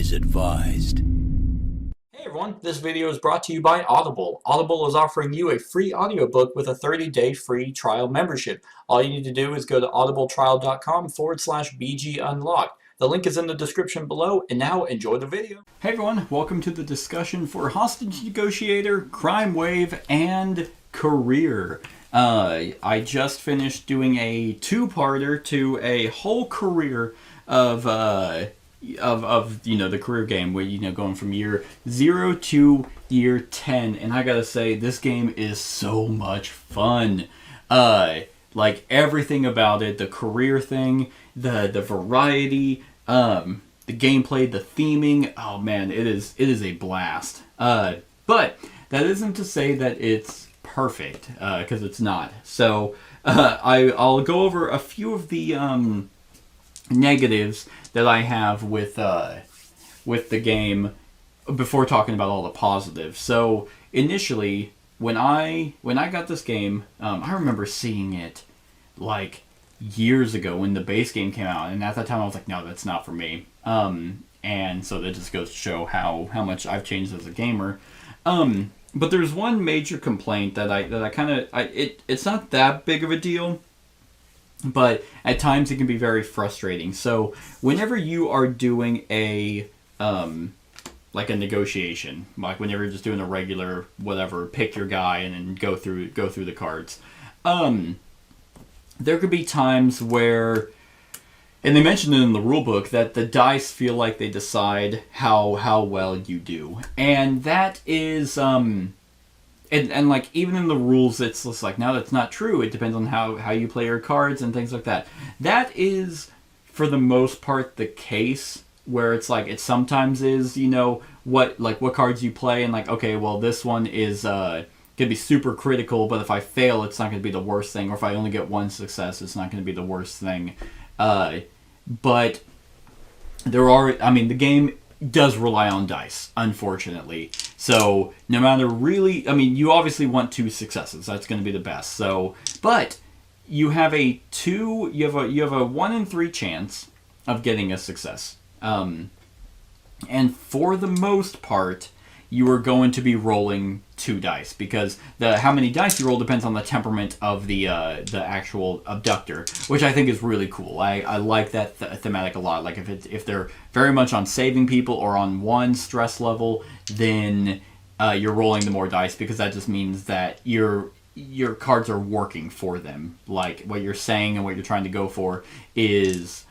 is advised. Hey everyone, this video is brought to you by Audible. Audible is offering you a free audiobook with a 30-day free trial membership. All you need to do is go to audibletrial.com/bgunlocked. The link is in the description below, and now enjoy the video. Hey everyone, welcome to the discussion for Hostage Negotiator, Crime Wave, and Career. I just finished doing a two-parter to a whole career of the career game, where going from year 0 to year 10, and I gotta say, this game is so much fun. Like everything about it, the career thing, the variety, the gameplay, the theming. Oh man, it is a blast. But that isn't to say that it's perfect, because it's not. So I'll go over a few of the negatives that I have with the game before talking about all the positives. So initially, when I got this game, I remember seeing it like years ago when the base game came out, and at that time I was like, no, that's not for me. And so that just goes to show how much I've changed as a gamer. But there's one major complaint that it's not that big of a deal, but at times it can be very frustrating. So whenever you are doing a negotiation, like whenever you're just doing a regular whatever, pick your guy and then go through the cards, there could be times where, and they mentioned it in the rulebook, that the dice feel like they decide how well you do, and that is And like, even in the rules, it's just like, no, that's not true. It depends on how you play your cards and things like that. That is, for the most part, the case, where it's like, it sometimes is, what cards you play, and like, okay, well, this one is going to be super critical, but if I fail, it's not going to be the worst thing, or if I only get one success, it's not going to be the worst thing. But the game does rely on dice, unfortunately. So no matter you obviously want 2 successes. That's going to be the best. So, but you have a 1 in 3 chance of getting a success. And for the most part, you are going to be rolling 2 dice, because how many dice you roll depends on the temperament of the actual abductor, which I think is really cool. I like that thematic a lot. Like if they're very much on saving people or on one stress level, then you're rolling the more dice, because that just means that your cards are working for them. Like what you're saying and what you're trying to go for is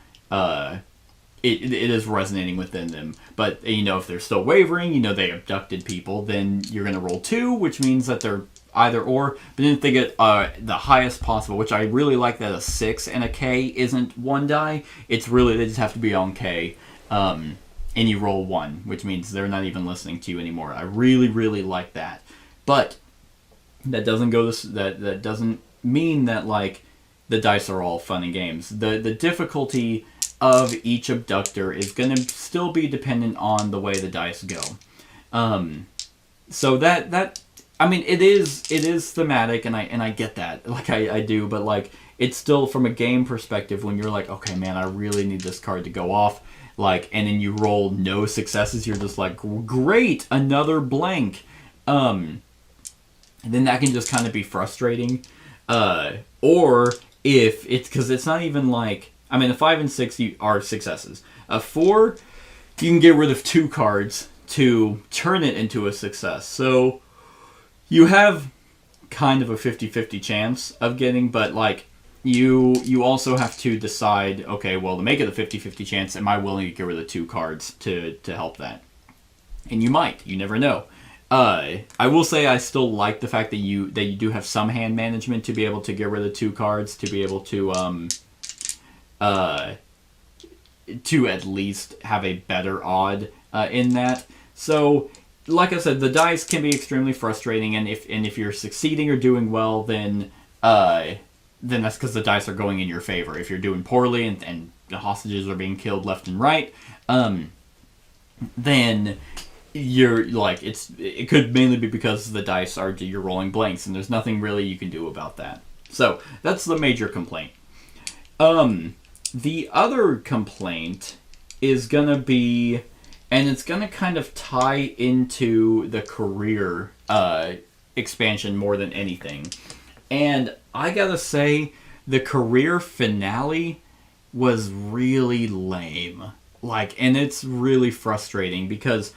It is resonating within them. But, if they're still wavering, they abducted people, then you're going to roll 2, which means that they're either or. But then if they get the highest possible, which I really like, that a 6 and a K isn't 1 die. It's really, they just have to be on K. And you roll 1, which means they're not even listening to you anymore. I really, really like that. But that doesn't that doesn't mean that, like, the dice are all fun and games. The difficulty of each abductor is going to still be dependent on the way the dice go. So it is thematic, and I get that, like I do, but like, it's still, from a game perspective, when you're like, okay man, I really need this card to go off, like, and then you roll no successes, you're just like, great, another blank. And then that can just kind of be frustrating. Or if it's, because it's not even like, the 5 and 6 are successes. A 4, you can get rid of 2 cards to turn it into a success. So you have kind of a 50-50 chance of getting, but like, you also have to decide, okay, well, to make it a 50-50 chance, am I willing to get rid of 2 cards to help that? And you might. You never know. I will say I still like the fact that you do have some hand management to be able to get rid of 2 cards, to be able to at least have a better odd in that. So, like I said, the dice can be extremely frustrating, and if you're succeeding or doing well, then that's because the dice are going in your favor. If you're doing poorly and the hostages are being killed left and right, then you're like, it could mainly be because the dice you're rolling blanks, and there's nothing really you can do about that. So that's the major complaint. The other complaint is gonna be, and it's going to kind of tie into the career expansion more than anything. And I gotta say, the career finale was really lame. Like, and it's really frustrating because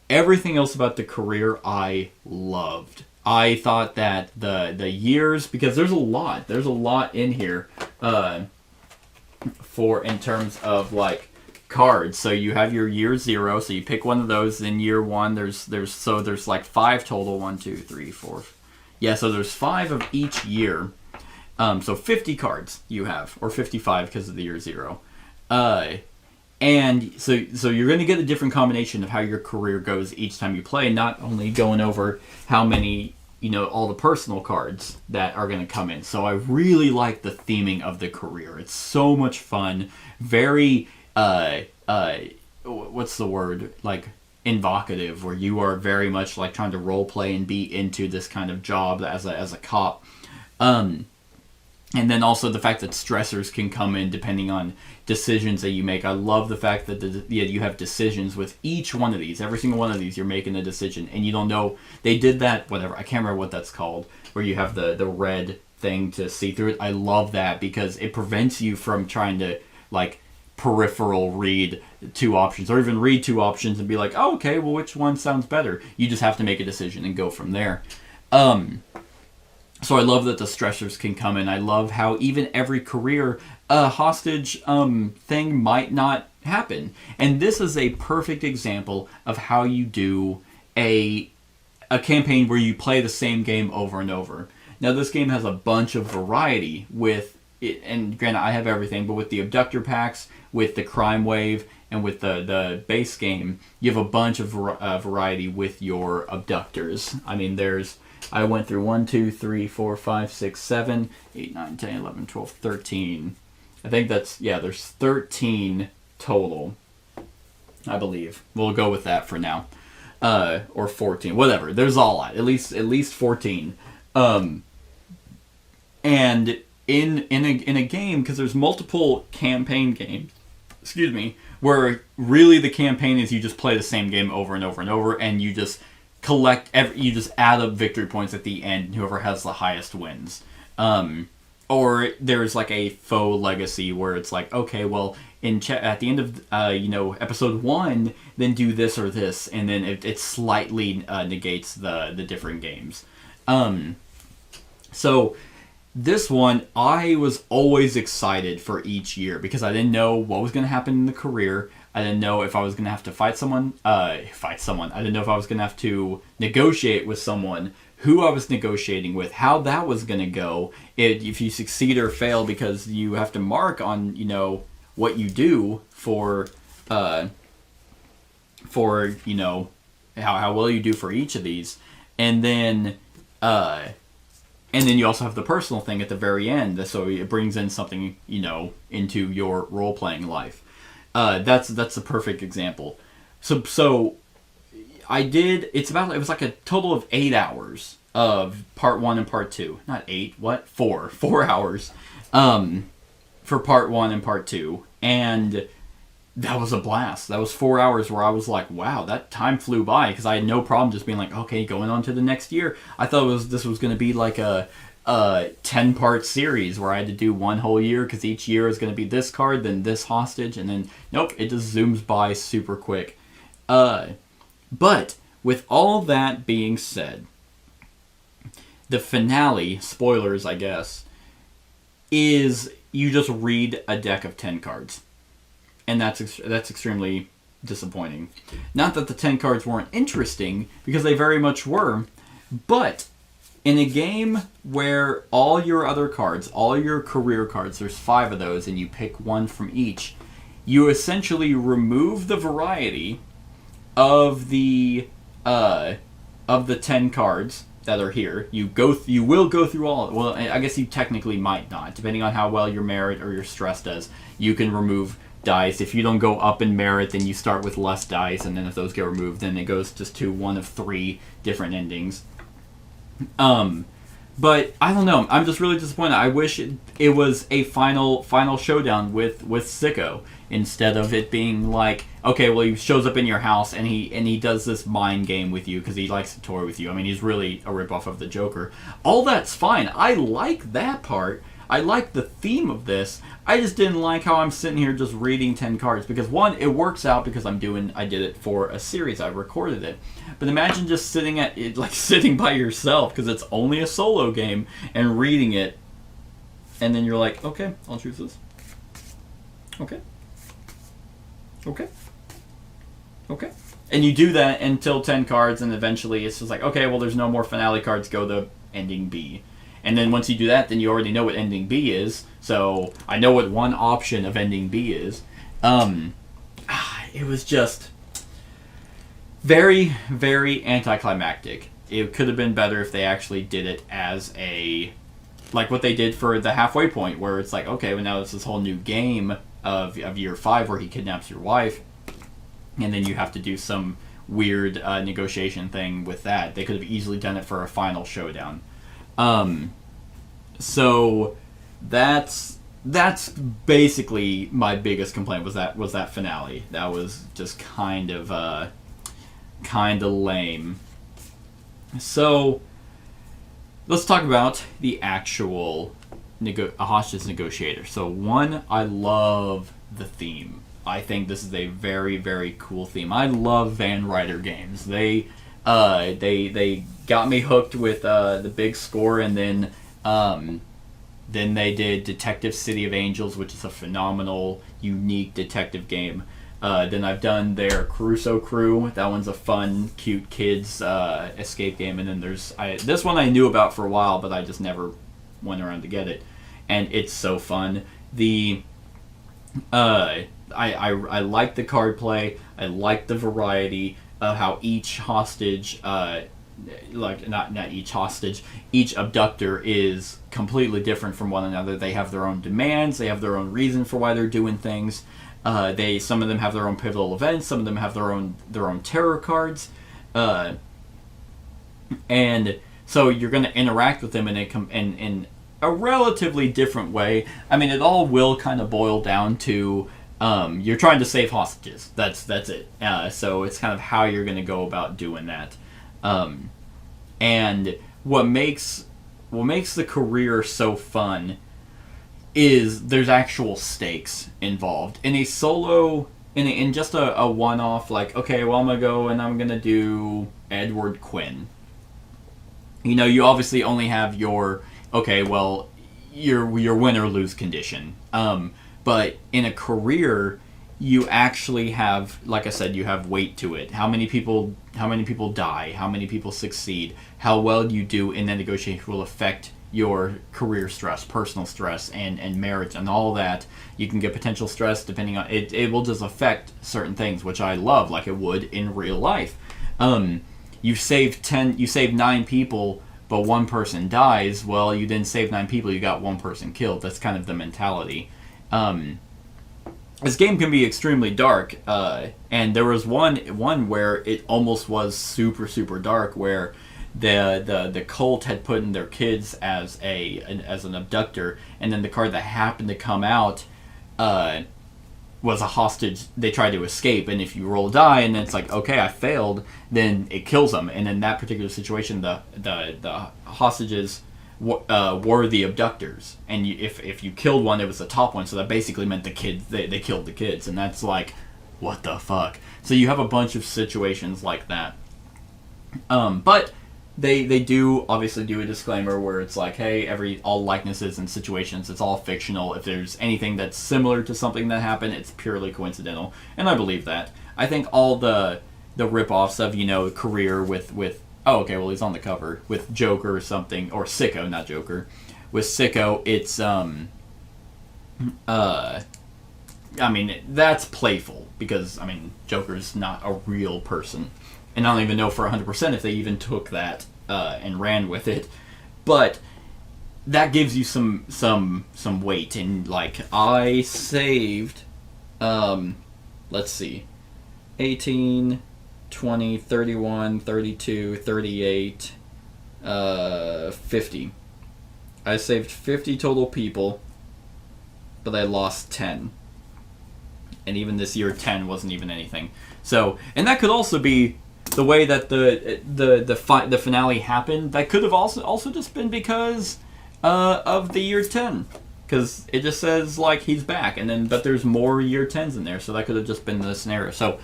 everything else about the career I loved. I thought that the years, because there's a lot in here for in terms of like cards. So you have your year 0, so you pick one of those. In year 1, there's like 5 total. 1, 2, 3, 4. Yeah, so there's 5 of each year. So 50 cards you have, or 55 because of the year 0. And so you're going to get a different combination of how your career goes each time you play, not only going over how many, all the personal cards that are going to come in. So I really like the theming of the career. It's so much fun. Very, what's the word? Like, invocative, where you are very much like trying to role play and be into this kind of job as a cop. And then also the fact that stressors can come in depending on decisions that you make. I love the fact that you have decisions with each one of these. Every single one of these, you're making a decision, and you don't know. They did that, whatever. I can't remember what that's called, where you have the red thing to see through it. I love that because it prevents you from trying to, like, peripheral read 2 options, or even read 2 options and be like, oh, okay, well, which one sounds better? You just have to make a decision and go from there. So I love that the stressors can come in. I love how even every career hostage thing might not happen. And this is a perfect example of how you do a campaign where you play the same game over and over. Now, this game has a bunch of variety with it, and granted, I have everything, but with the abductor packs, with the crime wave, and with the base game, you have a bunch of variety with your abductors. I mean, I went through 1, 2, 3, 4, 5, 6, 7, 8, 9, 10, 11, 12, 13. I think there's 13 total, I believe. We'll go with that for now. Or 14, whatever. There's at least 14. And in a game, because there's multiple campaign games, where really the campaign is you just play the same game over and over and over, and you just you just add up victory points at the end, and whoever has the highest wins. Or there's like a faux legacy where it's like, okay, well, at the end of episode 1, then do this or this, and then it slightly negates the different games. So this one, I was always excited for each year because I didn't know what was going to happen in the career. I didn't know if I was going to have to fight someone. I didn't know if I was going to have to negotiate with someone, who I was negotiating with, how that was going to go, if you succeed or fail, because you have to mark on, what you do for how well you do for each of these. And then you also have the personal thing at the very end, so it brings in something, into your role-playing life. That's a perfect example. So it was like a total of 8 hours of part 1 and part 2. Not 8, what? 4 hours, for part 1 and part 2. And that was a blast. That was 4 hours where I was like, wow, that time flew by, because I had no problem just being like, okay, going on to the next year. I thought this was going to be like a 10-part series where I had to do one whole year, because each year is going to be this card, then this hostage, and then nope, it just zooms by super quick. But with all that being said, the finale, spoilers I guess, is you just read a deck of 10 cards. And that's extremely disappointing. Not that the 10 cards weren't interesting, because they very much were, but in a game where all your other cards, all your career cards, there's 5 of those, and you pick one from each, you essentially remove the variety of the 10 cards that are here. You will go through all. Well, I guess you technically might not, depending on how well your merit or your stress does. You can remove dice. If you don't go up in merit, then you start with less dice, and then if those get removed, then it goes just to one of 3 different endings. But I don't know. I'm just really disappointed. I wish it was a final showdown with Sicko, instead of it being like, okay, well, he shows up in your house and he does this mind game with you because he likes to toy with you. I mean, he's really a ripoff of the Joker. All that's fine. I like that part. I like the theme of this. I just didn't like how I'm sitting here just reading 10 cards because, one, it works out because I did it for a series. I recorded it. But imagine just sitting by yourself because it's only a solo game and reading it, and then you're like, okay, I'll choose this. Okay. And you do that until 10 cards, and eventually it's just like, okay, well, there's no more finale cards, go to ending B. And then once you do that, then you already know what ending B is. So I know what one option of ending B is. It was just very, very anticlimactic. It could have been better if they actually did it as like what they did for the halfway point, where it's like, okay, well, now it's this whole new game of year 5 where he kidnaps your wife. And then you have to do some weird negotiation thing with that. They could have easily done it for a final showdown. So that's basically my biggest complaint was that finale. That was just kind of lame. So let's talk about the actual hostage negotiator. So one, I love the theme. I think this is a very, very cool theme. I love Van Ryder games. They got me hooked with the Big Score, and then they did Detective City of Angels, which is a phenomenal, unique detective game. Then I've done their Caruso Crew. That one's a fun, cute kids escape game. And then there's this one I knew about for a while, but I just never went around to get it. And it's so fun. I like the card play. I like the variety of how each hostage, each abductor is completely different from one another. They have their own demands. They have their own reason for why they're doing things. Some of them have their own pivotal events. Some of them have their own terror cards, and so you're going to interact with them in a relatively different way. I mean, it all will kind of boil down to you're trying to save hostages. That's it. So it's kind of how you're going to go about doing that. And what makes the career so fun is there's actual stakes involved. In a solo, in just a one-off, like, okay, well, I'm going to go and I'm going to do Edward Quinn. You know, you obviously only have your win or lose condition. But in a career, you actually have, like I said, you have weight to it. How many people die? How many people succeed? How well you do in that negotiation will affect your career stress, personal stress, and marriage, and all that. You can get potential stress depending on it. It will just affect certain things, which I love, like it would in real life. You saved 9 people, but one person dies. Well, you didn't save 9 people. You got one person killed. That's kind of the mentality. This game can be extremely dark, and there was one where it almost was super, super dark, where the cult had put in their kids as an abductor, and then the card that happened to come out was a hostage. They tried to escape, and if you roll a die and it's like, okay, I failed, then it kills them. And in that particular situation, the hostages were the abductors, and if you killed one, it was the top one, so that basically meant the kids, they killed the kids, and that's like, what the fuck? So you have a bunch of situations like that. But they do obviously do a disclaimer where it's like, hey, all likenesses and situations, it's all fictional. If there's anything that's similar to something that happened, it's purely coincidental, and I believe that. I think all the rip-offs of, career with oh, okay, well, he's on the cover with Joker or something, or Sicko, not Joker. With Sicko, it's I mean, that's playful because, I mean, Joker's not a real person. And I don't even know for 100% if they even took that and ran with it. But that gives you some weight. And, like, I saved, let's see, 18, 20, 31, 32, 38, 50. I saved 50 total people, but I lost 10. and even this year 10 wasn't even anything. So, and that could also be the way that the finale happened. That could have also just been because of the year 10, because it just says like he's back, and then but there's more year 10s in there, so that could have just been the scenario. So,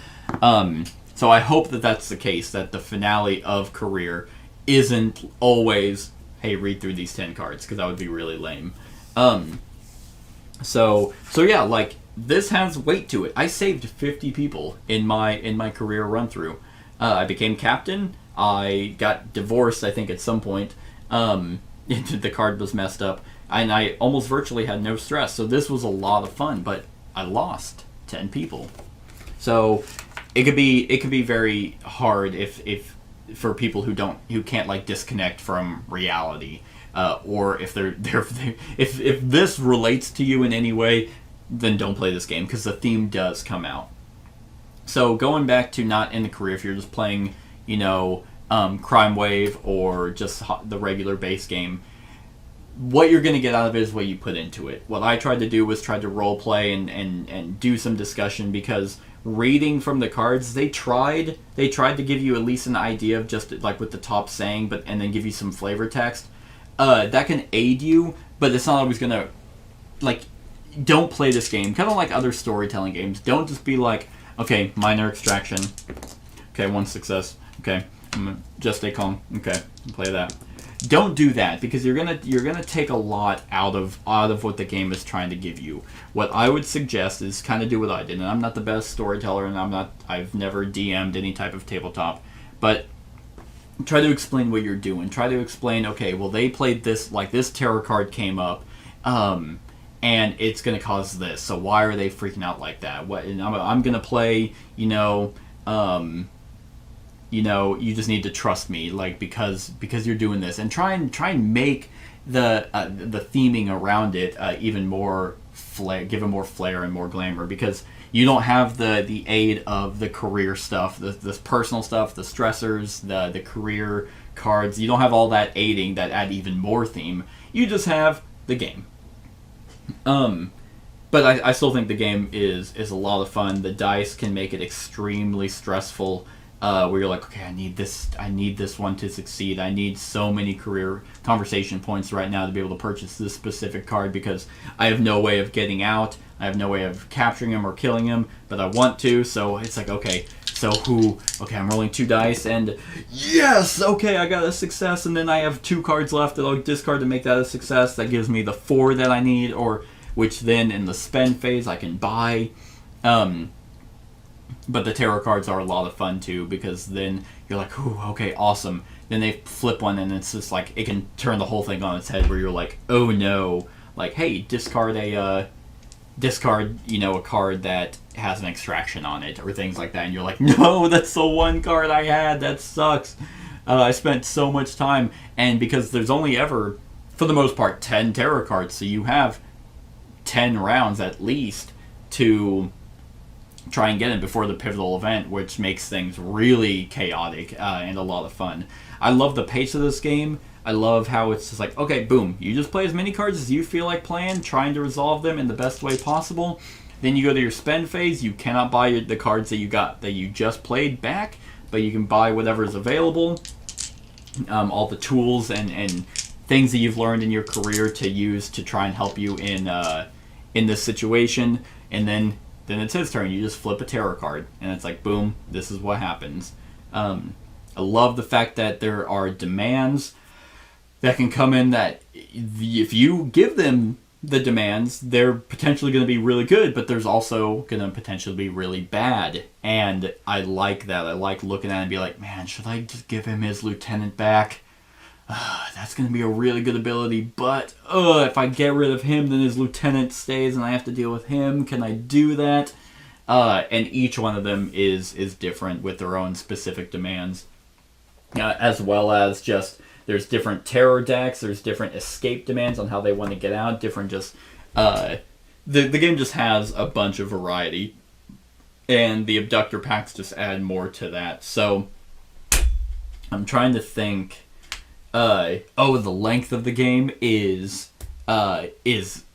so I hope that that's the case, that the finale of Career isn't always, hey, read through these 10 cards, because that would be really lame. So yeah, like, this has weight to it. I saved 50 people in my career run through. I became captain. I got divorced, I think, at some point. The card was messed up, and I almost virtually had no stress. So this was a lot of fun, but I lost 10 people. So it could be very hard if for people who can't like disconnect from reality, or if if this relates to you in any way, then don't play this game, because the theme does come out. So going back to not in the career, if you're just playing, Crime Wave or just the regular base game, what you're going to get out of it is what you put into it. What I tried to do was try to role play and do some discussion, because reading from the cards, they tried to give you at least an idea of just like what the top saying, and then give you some flavor text. That can aid you, but it's not always going to, like, don't play this game. Kind of like other storytelling games. Don't just be like, okay, minor extraction. Okay, 1 success. Okay, just stay calm. Okay, play that. Don't do that, because you're gonna take a lot out of what the game is trying to give you. What I would suggest is kind of do what I did. And I'm not the best storyteller, and I've never DM'd any type of tabletop, but try to explain what you're doing. Try to explain, okay, well, they played this, like, this tarot card came up, and it's going to cause this. So why are they freaking out like that? What? And I'm going to play, you just need to trust me, like, because you're doing this, and try and make the theming around it even more flair, give it more flair and more glamour, because you don't have the aid of the career stuff, the personal stuff, the stressors, the career cards. You don't have all that aiding that add even more theme. You just have the game. But I still think the game is a lot of fun. The dice can make it extremely stressful, where you're like, okay, I need this one to succeed. I need so many career conversation points right now to be able to purchase this specific card, because I have no way of getting out. I have no way of capturing him or killing him, but I want to. So it's like, okay, so I'm rolling 2 dice, and yes, okay, I got a success, and then I have 2 cards left that I'll discard to make that a success. That gives me the 4 that I need, or which then in the spend phase I can buy. But the tarot cards are a lot of fun too, because then you're like, ooh, okay, awesome. Then they flip one, and it's just like, it can turn the whole thing on its head, where you're like, oh no, like, hey, discard a card that has an extraction on it, or things like that, and you're like, no, that's the one card I had, that sucks. I spent so much time, and because there's only ever, for the most part, 10 tarot cards, so you have 10 rounds at least to try and get it before the pivotal event, which makes things really chaotic and a lot of fun. I love the pace of this game. I love how it's just like, okay, boom, you just play as many cards as you feel like playing, trying to resolve them in the best way possible. Then you go to your spend phase. You cannot buy the cards that you just played back, but you can buy whatever is available. All the tools and things that you've learned in your career to use to try and help you in this situation. And then it's his turn. You just flip a tarot card, and it's like, boom, this is what happens. I love the fact that there are demands that can come in that if you give them the demands, they're potentially going to be really good, but there's also going to potentially be really bad. And I like that. I like looking at it and be like, man, should I just give him his lieutenant back? That's going to be a really good ability, but if I get rid of him, then his lieutenant stays and I have to deal with him. Can I do that? And each one of them is different with their own specific demands, as well as just there's different terror decks, there's different escape demands on how they want to get out, different just the game just has a bunch of variety, and the abductor packs just add more to that. So I'm trying to think. The length of the game is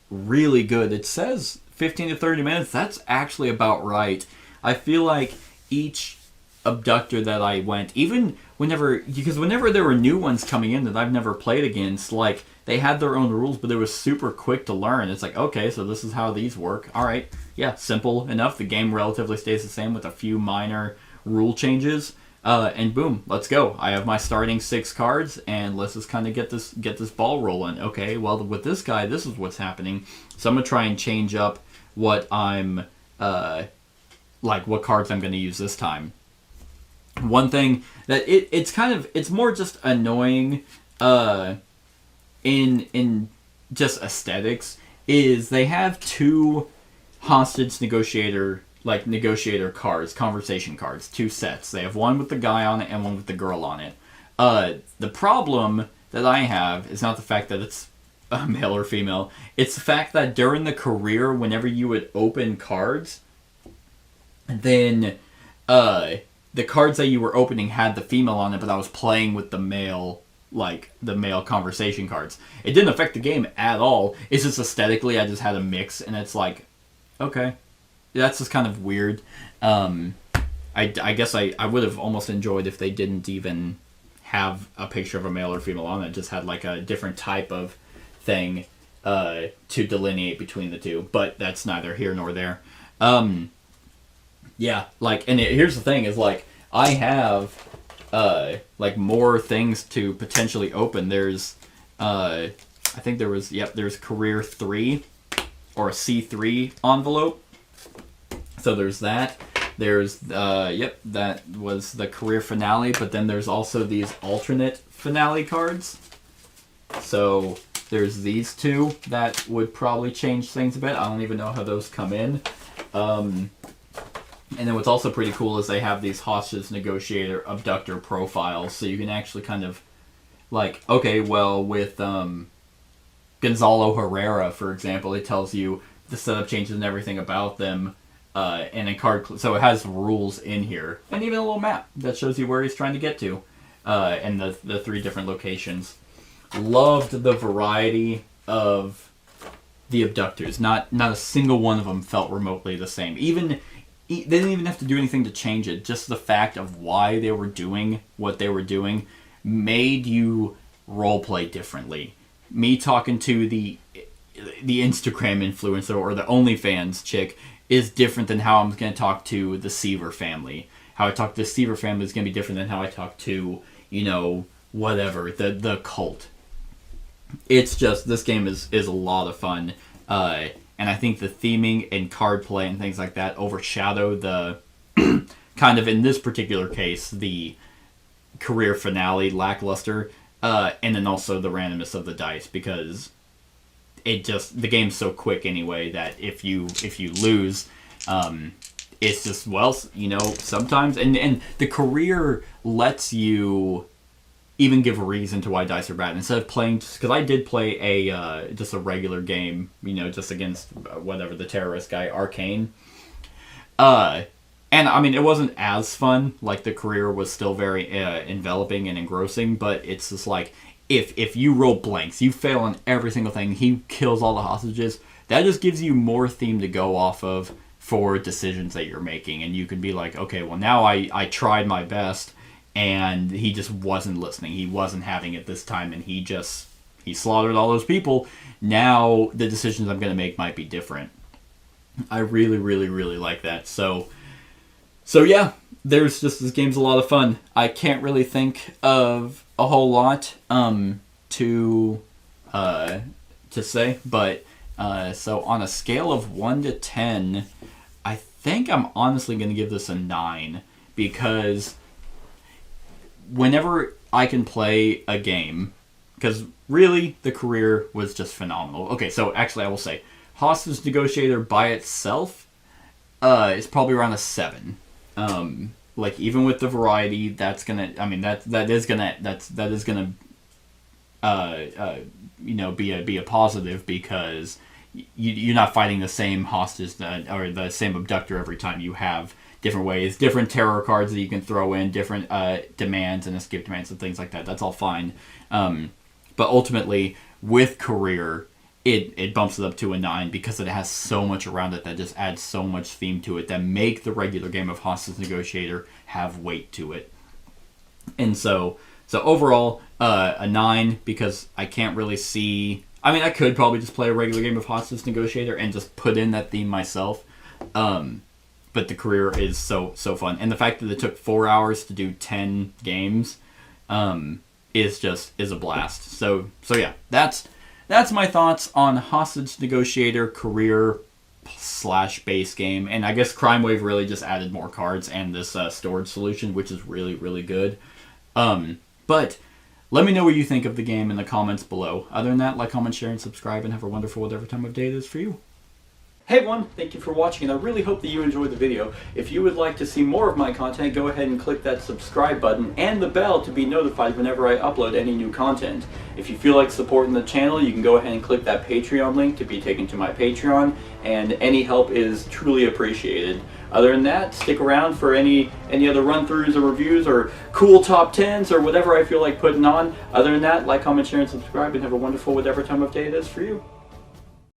really good. It says 15 to 30 minutes. That's actually about right. I feel like each abductor that I went, even because whenever there were new ones coming in that I've never played against, like, they had their own rules, but it was super quick to learn. It's like, okay, so this is how these work. All right, yeah, simple enough. The game relatively stays the same with a few minor rule changes. And boom, let's go. I have my starting 6 cards, and let's just kind of get this ball rolling. Okay, well, with this guy, this is what's happening. So I'm gonna try and change up what I'm what cards I'm gonna use this time. One thing that it's more just annoying in just aesthetics is they have 2 hostage negotiator cards, conversation cards, 2 sets. They have one with the guy on it and one with the girl on it. The problem that I have is not the fact that it's male or female. It's the fact that during the career, whenever you would open cards, then the cards that you were opening had the female on it, but I was playing with the male, like the male conversation cards. It didn't affect the game at all. It's just aesthetically, I just had a mix, and it's like, okay, that's just kind of weird. I guess I would have almost enjoyed if they didn't even have a picture of a male or female on it. Just had like a different type of thing to delineate between the two. But that's neither here nor there. Yeah, like, and here's the thing is, like, I have like more things to potentially open. There's I think there's career 3 or a C3 envelope. So there's that. There's that was the career finale, but then there's also these alternate finale cards. So there's these 2 that would probably change things a bit. I don't even know how those come in. And then what's also pretty cool is they have these hostage negotiator abductor profiles, so you can actually kind of, like, okay, well, with Gonzalo Herrera, for example, it tells you the setup changes and everything about them, and a card, so it has rules in here, and even a little map that shows you where he's trying to get to, and the 3 different locations. Loved the variety of the abductors. Not a single one of them felt remotely the same. They didn't even have to do anything to change it. Just the fact of why they were doing what they were doing made you roleplay differently. Me talking to the Instagram influencer or the OnlyFans chick is different than how I'm going to talk to the Seaver family. How I talk to the Seaver family is going to be different than how I talk to, whatever, the cult. It's just, this game is a lot of fun. And I think the theming and card play and things like that overshadow the, kind of in this particular case, the career finale lackluster, and then also the randomness of the dice, because the game's so quick anyway that if you lose, it's just, well, sometimes, and the career lets you even give a reason to why dice are bad. Instead of playing, because I did play just a regular game, just against whatever the terrorist guy, Arcane. And I mean, it wasn't as fun. Like, the career was still very enveloping and engrossing, but it's just like, if you roll blanks, you fail on every single thing, he kills all the hostages, that just gives you more theme to go off of for decisions that you're making. And you could be like, okay, well, now I tried my best, and he just wasn't listening. He wasn't having it this time, and he slaughtered all those people. Now the decisions I'm going to make might be different. I really, really, really like that. So yeah, this game's a lot of fun. I can't really think of a whole lot to say, but so on a scale of 1 to 10, I think I'm honestly going to give this a 9, because whenever I can play a game, because really the career was just phenomenal. Okay, so actually I will say, Hostage Negotiator by itself is probably around a 7. Like, even with the variety, that is gonna be a positive, because you're not fighting the same hostage or the same abductor every time. You have different ways, different terror cards that you can throw in, different demands and escape demands and things like that. That's all fine. But ultimately, with career, it bumps it up to a 9 because it has so much around it that just adds so much theme to it that make the regular game of Hostage Negotiator have weight to it. And so overall, a 9 because I can't really see... I mean, I could probably just play a regular game of Hostage Negotiator and just put in that theme myself. But the career is so fun. And the fact that it took 4 hours to do 10 games is a blast. So yeah, that's my thoughts on Hostage Negotiator career / base game. And I guess Crime Wave really just added more cards and this storage solution, which is really, really good. But let me know what you think of the game in the comments below. Other than that, like, comment, share, and subscribe, and have a wonderful whatever time of day it is for you. Hey everyone, thank you for watching, and I really hope that you enjoyed the video. If you would like to see more of my content, go ahead and click that subscribe button and the bell to be notified whenever I upload any new content. If you feel like supporting the channel, you can go ahead and click that Patreon link to be taken to my Patreon, and any help is truly appreciated. Other than that, stick around for any other run-throughs or reviews or cool top 10s or whatever I feel like putting on. Other than that, like, comment, share, and subscribe, and have a wonderful whatever time of day it is for you.